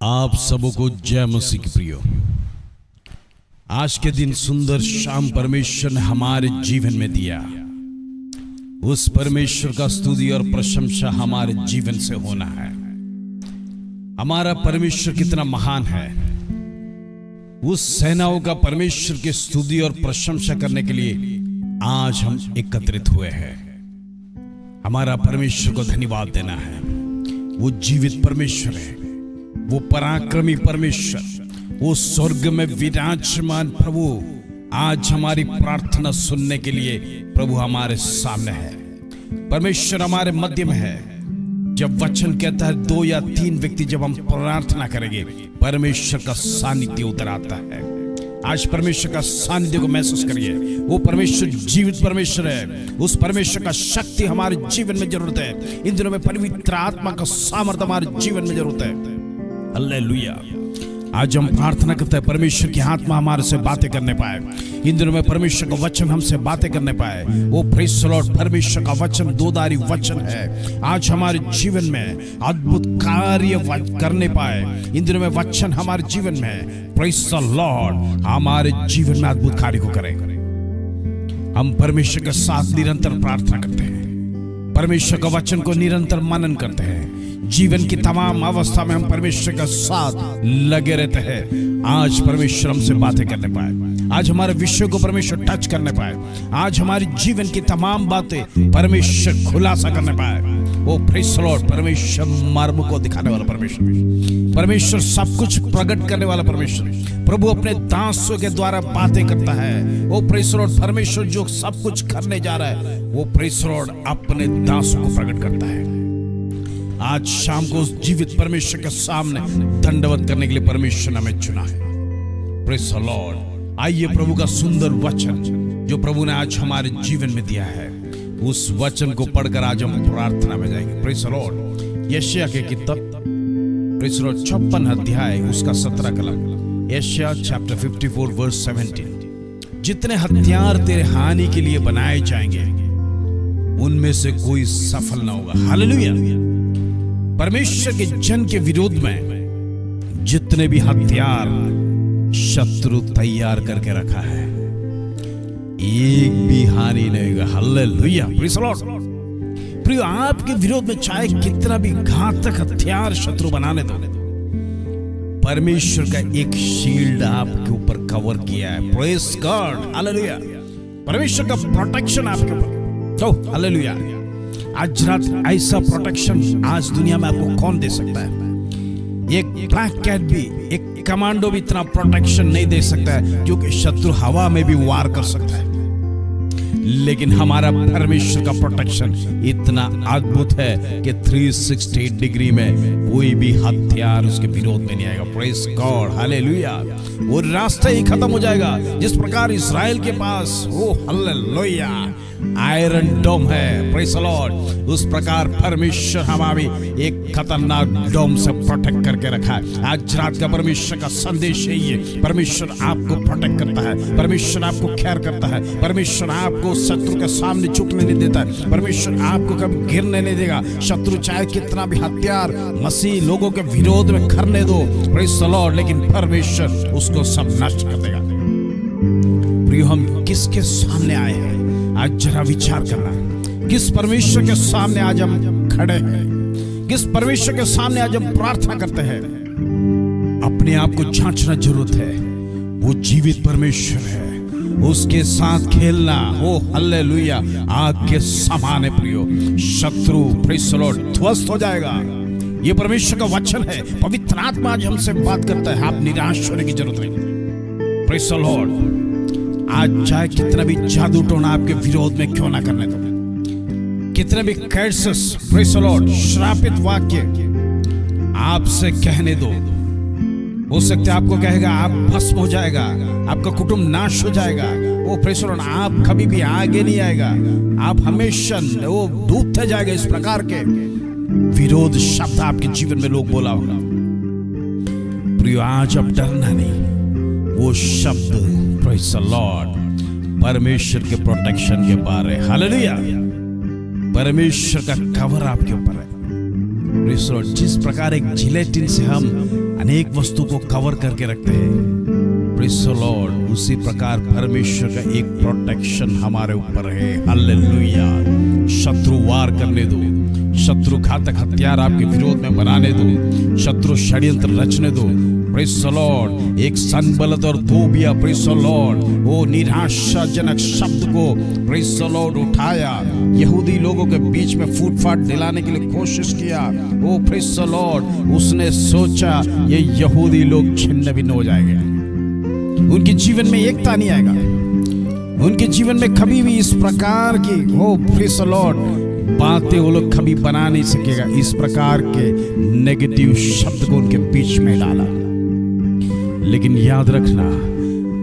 आप सबों को जय मसीह की प्रियो। आज के दिन सुंदर शाम परमेश्वर ने हमारे जीवन में दिया। उस परमेश्वर का स्तुति और प्रशंसा हमारे जीवन से होना है। हमारा परमेश्वर कितना महान है। उस सेनाओं का परमेश्वर की स्तुति और प्रशंसा करने के लिए आज हम एकत्रित हुए हैं। हमारा परमेश्वर को धन्यवाद देना है। वो जीवित परमेश्वर है, वो पराक्रमी परमेश्वर, वो स्वर्ग में विराजमान प्रभु आज हमारी प्रार्थना सुनने के लिए प्रभु हमारे सामने है। परमेश्वर हमारे मध्य में है। जब वचन कहता है 2 या 3 व्यक्ति जब हम प्रार्थना करेंगे परमेश्वर का सानिध्य उतर आता है। आज परमेश्वर का सानिध्य को महसूस करिए। वो परमेश्वर जीवित परमेश्वर है। उस परमेश्वर का शक्ति हमारे जीवन में जरूरत है। इन दिनों में पवित्र आत्मा का सामर्थ्य हमारे जीवन में जरूरत है। हालेलुया। आज हम प्रार्थना करते हैं परमेश्वर की आत्मा हमारे से बातें करने पाए। इन दिनों में परमेश्वर का वचन हमसे बातें करने पाए। वो प्रेज़ द लॉर्ड, परमेश्वर का वचन दोधारी वचन है। आज हमारे जीवन में अद्भुत कार्य करने पाए। इन दिनों में वचन हमारे जीवन में प्रेज़ द लॉर्ड हमारे जीवन में अद्भुत कार्य को करे। हम परमेश्वर के साथ निरंतर प्रार्थना करते हैं। परमेश्वर का वचन को निरंतर मनन करते हैं। जीवन की तमाम अवस्था में हम परमेश्वर के साथ लगे रहते हैं। आज परमेश्वर हमसे बातें करने पाए। आज हमारे विषय को परमेश्वर टच करने पाए। आज हमारी जीवन की तमाम बातें परमेश्वर खुलासा करने पाए। वो प्रेज़ द लॉर्ड, परमेश्वर मर्म को दिखाने वाला परमेश्वर, परमेश्वर सब कुछ प्रकट करने वाला परमेश्वर, प्रभु अपने दासों के द्वारा बातें करता है। वो प्रेज़ द लॉर्ड, परमेश्वर जो सब कुछ करने जा रहा है वो प्रेज़ द लॉर्ड अपने दासों को प्रकट करता है। आज शाम को उस जीवित परमेश्वर के सामने दंडवत करने के लिए परमेश्वर ने हमें चुना है। Praise the Lord. आइए प्रभु का सुंदर वचन जो प्रभु ने आज हमारे जीवन में दिया है उस वचन को पढ़कर आज हम प्रार्थना में जाएंगे। Praise the lord. यशाया के किताब प्रेज़ द लॉर्ड 56 अध्याय उसका 17 कलम। यशाया चैप्टर 54 वर्स 17। जितने हथियार तेरे हानि के लिए बनाए जाएंगे उनमें से कोई सफल ना होगा। हालेलुया। परमेश्वर के जन के विरोध में जितने भी हथियार शत्रु तैयार करके रखा है एक भी हानि नहीं होगा। हालेलुया। Praise the Lord. प्रिय, आपके विरोध में चाहे कितना भी घातक हथियार शत्रु बनाने दो, परमेश्वर का एक शील्ड आपके ऊपर कवर किया है। Praise God. हालेलुया। परमेश्वर का प्रोटेक्शन आपके ऊपर। तो हालेलुया। आज रात ऐसा प्रोटेक्शन आज दुनिया में आपको कौन दे सकता है? एक ब्लैक कैट भी, एक कमांडो भी इतना प्रोटेक्शन नहीं दे सकता है क्योंकि शत्रु हवा में भी वार कर सकता है। लेकिन हमारा परमेश्वर का प्रोटेक्शन इतना अद्भुत है कि 360 डिग्री में कोई भी हथियार उसके विरोध में नहीं आएगा। Praise God. हालेलुया। वो रास्ता ही खत्म हो जाएगा जिस प्रकार इज़राइल के पास वो हालेलुया आयरन डोम है। Praise the Lord. उस प्रकार परमेश्वर हमें एक खतरनाक डोम से प्रोटेक्ट करके रखा है। आज रात का परमेश्वर का संदेश है ये। परमेश्वर आपको प्रोटेक्ट करता है। परमेश्वर आपको खैर करता है। परमेश्वर आपको शत्रु के सामने झुकने नहीं देता है। परमेश्वर आपको कभी गिरने नहीं देगा। शत्रु चाहे कितना भी हथियार मसीह लोगों के विरोध में करने दो, प्रेज़ द लॉर्ड, लेकिन परमेश्वर उसको सब नष्ट कर देगा। प्रिय, हम किसके सामने आए हैं आज जरा विचार करना। किस परमेश्वर के सामने आज हम खड़े हैं? किस परमेश्वर के सामने आज हम प्रार्थना करते हैं? अपने आप को जांचना जरूरत है। वो जीवित परमेश्वर है। उसके साथ खेलना हो हालेलुया आग के समान है। प्रियो, शत्रु प्रेज़ द लॉर्ड ध्वस्त हो जाएगा। ये परमेश्वर का वचन है। पवित्र आत्मा आज हमसे बात करता है। आप निराश होने की जरूरत नहीं। Praise the Lord. आज चाहे कितना भी जादू टोना आपके विरोध में क्यों ना करने दो, कितने भी कर्सेस प्रेज़ द लॉर्ड श्रापित वाक्य आपसे कहने दो, हो सकता है आपको कहेगा आप भस्म हो जाएगा, आपका कुटुंब नाश हो जाएगा। वो प्रेज़ द लॉर्ड, आप कभी भी आगे नहीं आएगा, आप हमेशा वो डूबते जाएगा। इस प्रकार के विरोध शब्द आपके जीवन में लोग बोला होगा। प्रियो, आज अब डरना नहीं। वो शब्द प्रेज़ द लॉर्ड परमेश्वर के प्रोटेक्शन के बारे। हालेलुया। परमेश्वर का कवर आपके ऊपर है। प्रेज़ द लॉर्ड, जिस प्रकार एक जिलेटिन से हम अनेक वस्तु को कवर करके रखते हैं, प्रेज़ द लॉर्ड, उसी प्रकार परमेश्वर का एक प्रोटेक्शन हमारे ऊपर है। हालेलुया। शत्रु वार करने दो, शत्रु घातक हथियार आपके विरोध में बनाने दो, शत्रु षड्यंत्र रचने दो। प्रेज़ द लॉर्ड, एक सनबलत और तोबिया, प्रेज़ द लॉर्ड, वो निराशाजनक शब्द को प्रेज़ द लॉर्ड उठाया, यहूदी लोगों के बीच में फूट-फाट दिलाने के लिए कोशिश किया। वो प्रेज़ द लॉर्ड, उसने सोचा ये यहूदी लोग छिन्न भिन्न हो जाएंगे, उनके जीवन में एकता नहीं आएगा, उनके जीवन में कभी भी इस प्रकार की वो प्रेज़ द लॉर्ड बातें वो लोग कभी बना नहीं सकेगा। इस प्रकार के नेगेटिव शब्द को उनके बीच में डाला। लेकिन याद रखना,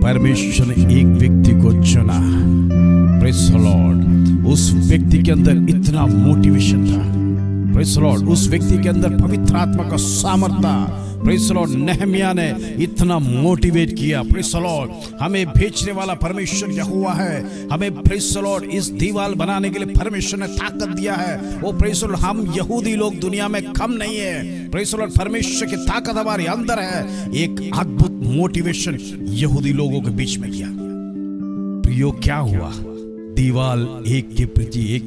परमेश्वर ने एक व्यक्ति को चुना। प्रेज़ द लॉर्ड, उस व्यक्ति के अंदर इतना मोटिवेशन था। प्रेज़ द लॉर्ड, उस व्यक्ति के अंदर पवित्र आत्मा का सामर्थ्य था। प्रेज़ द लॉर्ड, नेहमिया ने इतना मोटिवेट किया। प्रेज़ द लॉर्ड, हमें भेजने वाला परमेश्वर यहोवा है, हमें प्रेज़ द लॉर्ड इस दीवार बनाने के लिए परमेश्वर ने ताकत दिया है। वो प्रेज़ द लॉर्ड, हम यहूदी लोग दुनिया में कम नहीं है। प्रेज़ द लॉर्ड, परमेश्वर की ताकत हमारे अंदर है। एक अद्भुत मोटिवेशन यहूदी लोगों के बीच में किया। प्रियो, क्या हुआ? दीवाल एक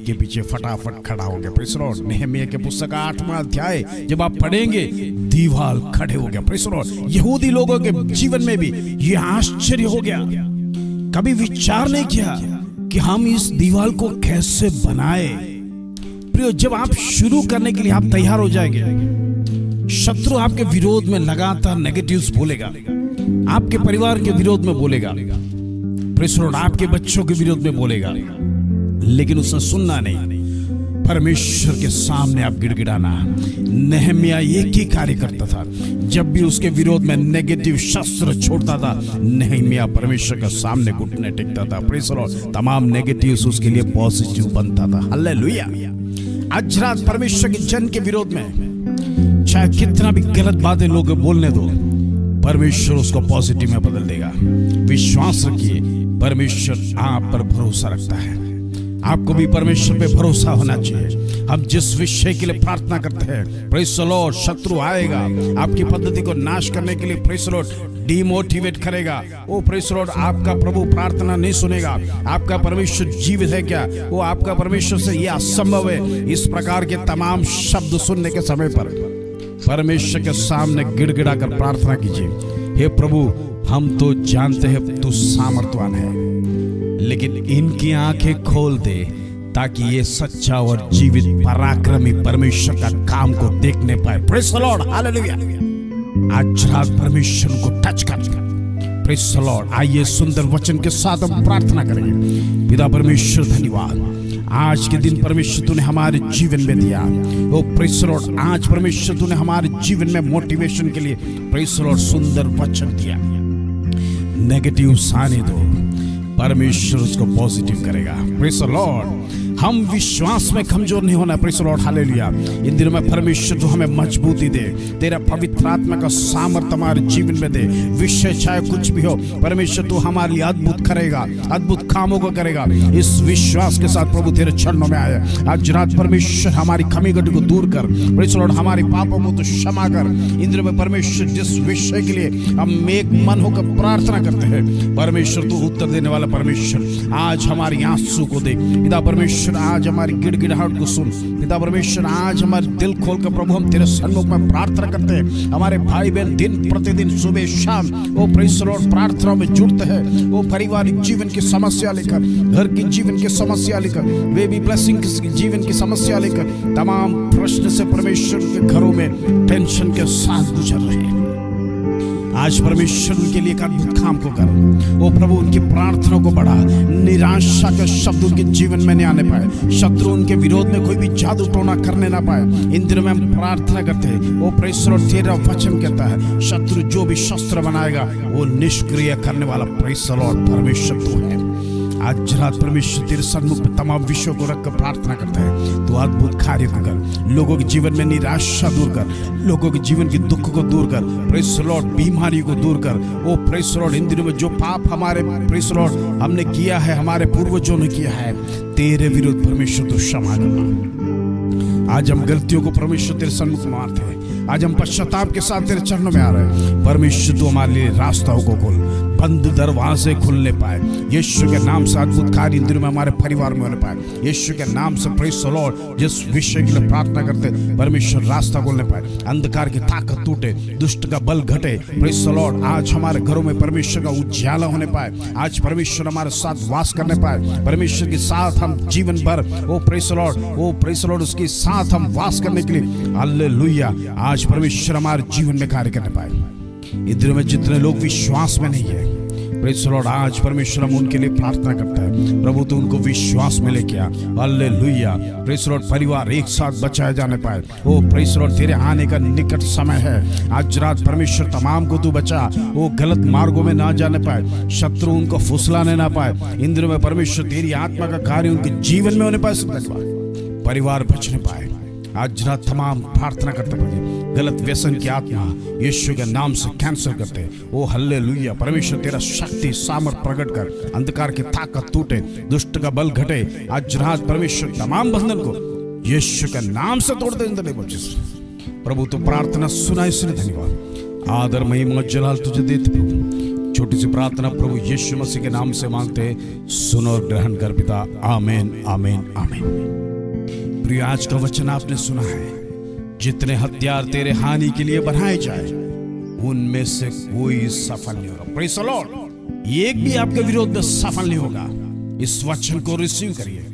के पीछे फटाफट खड़ा हो गया। प्रेज़ द लॉर्ड, नेहमिया के पुस्तक 8वां अध्याय जब आप पढ़ेंगे, दीवाल खड़े हो गया। प्रेज़ द लॉर्ड, यहूदी लोगों के जीवन में भी यह आश्चर्य हो गया। कभी विचार नहीं किया कि हम इस दीवाल को कैसे बनाए। प्रियो, जब आप शुरू करने के लिए आप तैयार हो जाएंगे, शत्रु आपके विरोध में लगातार नेगेटिव्स बोलेगा, आपके परिवार के विरोध में बोलेगा, प्रेज़ द लॉर्ड, आपके बच्चों के विरोध में बोलेगा, लेकिन उसने सुनना नहीं। परमेश्वर के सामने आप गिड़गिड़ाना। नेहमिया एक ही कार्य करता था, जब भी उसके विरोध में नेगेटिव शस्त्र छोड़ता था, नेहमिया परमेश्वर के सामने घुटने टेकता था। प्रेज़ द लॉर्ड, तमाम नेगेटिव्स उसके लिए पॉजिटिव बनता था। हालेलुया। आज रात परमेश्वर के जन के विरोध में चाहे कितना भी गलत बातें लोग बोलने दो, परमेश्वर उसको पॉजिटिव में बदल देगा। विश्वास रखिए, परमेश्वर आप पर भरोसा रखता है। आपको भी परमेश्वर पे भरोसा होना चाहिए। हम जिस विषय के लिए प्रार्थना करते हैं, प्रेज़ द लॉर्ड, शत्रु आएगा आपकी पद्धति को नाश करने के लिए, प्रेज़ द लॉर्ड, डिमोटिवेट करेगा। ओ प्रेज़ द लॉर्ड, आपका प्रभु प्रार्थना नहीं सुनेगा। आपका परमेश्वर जीवित है क्या? वो आपका परमेश्वर से यह असंभव है। इस प्रकार के तमाम शब्द सुनने के समय पर परमेश्वर के सामने गिड़गिड़ा कर प्रार्थना कीजिए, हे प्रभु, हम तो जानते हैं तू सामर्थ्यवान है, लेकिन इनकी आंखें खोल दे ताकि ये सच्चा और जीवित पराक्रमी परमेश्वर का काम को देखने पाए। Praise the lord, hallelujah. आज रात परमेश्वर को टच कर। प्रेज़ द लॉर्ड, आइए सुंदर वचन के साथ हम प्रार्थना करेंगे। पिता परमेश्वर, धन्यवाद आज के दिन परमेश्वर तूने हमारे जीवन में दिया। ओ प्रेज़ द लॉर्ड, आज परमेश्वर तूने हमारे जीवन में मोटिवेशन के लिए प्रेज़ द लॉर्ड सुंदर वचन दिया। नेगेटिव आने दो, परमेश्वर उसको पॉजिटिव करेगा। प्रेज़ द लॉर्ड, हम विश्वास में कमजोर नहीं होना। Praise the lord, hallelujah. इन दिनों में परमेश्वर तू हमें मजबूती दे, तेरा पवित्र आत्मा का सामर्थ्य हमारे जीवन में दे। विषय चाहे कुछ भी हो, परमेश्वर तू हमारे लिए अद्भुत करेगा, अद्भुत कामों को करेगा। इस विश्वास के साथ प्रभु तेरे चरणों में आया। आज रात परमेश्वर हमारी कमी गटी को दूर कर। प्रेज़ द लॉर्ड, हमारे पापों को तो क्षमा कर। इन दिनों में परमेश्वर जिस विषय के लिए हम एक मन होकर प्रार्थना करते हैं, परमेश्वर तू उत्तर देने वाला परमेश्वर, आज हमारी आंसू को देख। पिता परमेश्वर, आज हमारी गिड़गिड़ाहट को सुन। पिता परमेश्वर, आज हमारे दिल खोल कर प्रभु हम तेरे सन्मुख में प्रार्थना करते हैं। हमारे भाई बहन दिन प्रतिदिन सुबह शाम वो प्रेज़ द लॉर्ड प्रार्थना में जुड़ते हैं। वो पारिवारिक जीवन की समस्या लेकर, घर की जीवन की समस्या लेकर, बेबी ब्लेसिंग की जीवन की समस्या लेकर, तमाम प्रश्न से परमेश्वर के घरों में टेंशन के साथ गुजर रहे हैं। आज परमेश्वर उनके लिए एक अद्भुत काम को कर। ओ प्रभु, उनकी प्रार्थना को बढ़ा। निराशा के शब्द उनके जीवन में नहीं आने पाए। शत्रु उनके विरोध में कोई भी जादू टोना करने ना पाए। इन दिनों में हम प्रार्थना करते हैं। ओ प्रेज़ द लॉर्ड, तेरा वचन कहता है, शत्रु जो भी शस्त्र बनाएगा वो निष्क्रिय करने वाला प्रेज़ द लॉर्ड परमेश्वर तू है। आज रात परमेश्वर तेरे सन्मुख में तमाम विषयों को रखकर प्रार्थना करते हैं। तो अद्भुत कार्य को कर। लोगों के जीवन में निराशा दूर कर, लोगों के जीवन के दुख को दूर कर। प्रेज़ द लॉर्ड, बीमारी को दूर कर। ओ प्रेज़ द लॉर्ड, इन दिनों में जो पाप हमारे प्रेज़ द लॉर्ड हमने किया है, हमारे पूर्वजों ने किया है, तेरे विरुद्ध परमेश्वर तू क्षमा करना। आज हम गलतियों को परमेश्वर तेरे सन्मुख में मारते हैं। आज हम पश्चाताप के साथ तेरे चरणों में आ रहे हैं। परमेश्वर तू हमारे लिए रास्ताओं को खोल, बंद दरवाजे खुलने पाए। यीशु के नाम से अद्भुत कार्य इन दिनों में हमारे परिवार में होने पाए। यीशु के नाम से प्रेज़ द लॉर्ड, जिस विषय के लिए प्रार्थना करते परमेश्वर रास्ता खोलने पाए, अंधकार की ताकत टूटे, दुष्ट का बल घटे। प्रेज़ द लॉर्ड, आज हमारे घरों में परमेश्वर का उजाला होने पाए। आज परमेश्वर हमारे साथ वास करने पाए। परमेश्वर के साथ हम जीवन भर ओ प्रेज़ द लॉर्ड उसके साथ हम वास करने के लिए हालेलुया आज परमेश्वर हमारे जीवन में कार्य करने पाए। इन दिनों में जितने लोग विश्वास में नहीं है, प्रेज़ द लॉर्ड, आज परमेश्वर हम उनके लिए प्रार्थना करता है। प्रभु तू उनको विश्वास में लेके आ। हालेलुया प्रेज़ द लॉर्ड, परिवार एक साथ बचाए जाने पाए। ओ प्रेज़ द लॉर्ड, तेरे आने का निकट समय है। आज रात परमेश्वर तमाम को तू बचा, वो गलत मार्गों में ना जाने पाए, शत्रु उनको फुसलाने ना पाए। इन दिनों में परमेश्वर तेरी आत्मा का कार्य उनके जीवन में होने पाए, परिवार बचने पाए। आज रात तमाम प्रार्थना करते हैं, गलत व्यसन की आत्मा यीशु के नाम से कैंसिल करते। ओ हालेलुया, परमेश्वर तेरा शक्ति सामर्थ प्रकट कर, अंधकार की ताकत टूटे, दुष्ट का बल घटे। आज रात परमेश्वर तमाम बंधन को यीशु के नाम से तोड़ दे। In the name of Jesus. प्रभु तो प्रार्थना सुना, इसलिए धन्यवाद, आदर महिमा जलाल तुझे देते प्रभु। छोटी सी प्रार्थना प्रभु यीशु मसीह के नाम से मांगते, सुनो और ग्रहण कर पिता। आमीन आमीन आमीन। प्रिय, आज का वचन आपने सुना है, जितने हथियार तेरे हानि के लिए बनाए जाए उनमें से कोई सफल नहीं होगा। प्रेज़ द लॉर्ड, एक भी आपके विरोध में सफल नहीं होगा। इस वचन को रिसीव करिए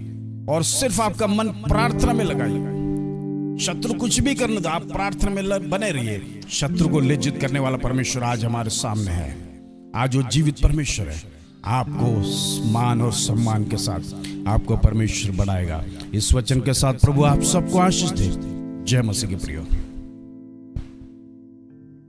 और सिर्फ आपका मन प्रार्थना में लगाइए। शत्रु कुछ भी करने दो, आप प्रार्थना में बने रहिए। शत्रु को लज्जित करने वाला परमेश्वर आज हमारे सामने है। आज वो जीवित परमेश्वर है। आपको मान और सम्मान के साथ आपको परमेश्वर बढ़ाएगा। इस वचन के साथ प्रभु आप सबको आशीष दे। जय मसीह के प्रियो।